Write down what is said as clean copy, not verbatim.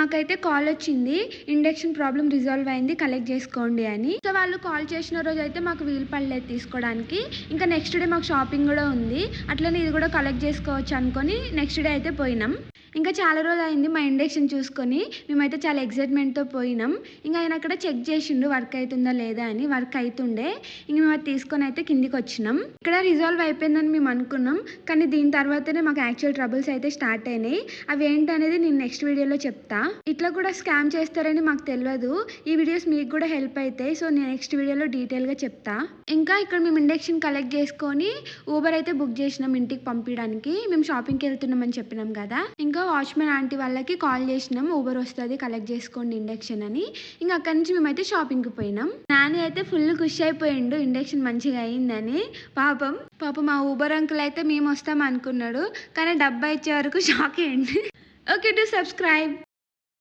మాకైతే కాల్ వచ్చింది, induction problem resolve అయింది, కలెక్ట్ చేసుకోండి అని. సో వాళ్ళు కాల్ చేసిన రోజు అయితే మాకు వీలు పడలేదు తీసుకోవడానికి. ఇంకా నెక్స్ట్ డే మాకు షాపింగ్ కూడా ఉంది, అట్లనే ఇది కూడా కలెక్ట్ చేసుకోవచ్చు అనుకొని నెక్స్ట్ డే అయితే పోయినాం. ఇంకా చాలా రోజులు అయింది మా ఇండక్షన్ చూసుకొని, మేమైతే చాలా ఎక్సైట్మెంట్తో పోయినాం. ఇంకా ఆయన అక్కడ చెక్ చేసిండు వర్క్ అవుతుందా లేదా అని. వర్క్ అవుతుండే. ఇంక మేము అది తీసుకొని అయితే కిందికి వచ్చినాం. ఇక్కడ రిజాల్వ్ అయిపోయిందని మేము అనుకున్నాం, కానీ దీని తర్వాతనే మాకు యాక్చువల్ ట్రబుల్స్ అయితే స్టార్ట్ అయినాయి. అవి ఏంటనేది నేను నెక్స్ట్ వీడియోలో చెప్తా. ఇట్లా కూడా స్కామ్ చేస్తారని మాకు తెలియదు. ఈ వీడియోస్ మీకు కూడా హెల్ప్ అవుతాయి, సో నేను నెక్స్ట్ వీడియోలో డీటెయిల్గా చెప్తా. ఇంకా ఇక్కడ మేము ఇండక్షన్ కలెక్ట్ చేసుకొని ఊబర్ అయితే బుక్ చేసినాం ఇంటికి పంపించడానికి. మేము షాపింగ్కి వెళ్తున్నామని చెప్పినాం కదా. ఇంకా వాచ్మెన్ ఆంటీ వాళ్ళకి కాల్ చేసినాం, ఊబర్ వస్తుంది కలెక్ట్ చేసుకోండి ఇండక్షన్ అని. ఇంకా అక్కడి నుంచి మేమైతే షాపింగ్కి పోయినాం. నాని అయితే ఫుల్ ఖుషి అయిపోయిండు ఇండక్షన్ మంచిగా అయిందని. పాపం మా ఊబర్ అంకుల్ అయితే మేము వస్తాం అనుకున్నాడు, కానీ డబ్బా ఇచ్చే వరకు షాక్ అయ్యిండు. Okay, to subscribe.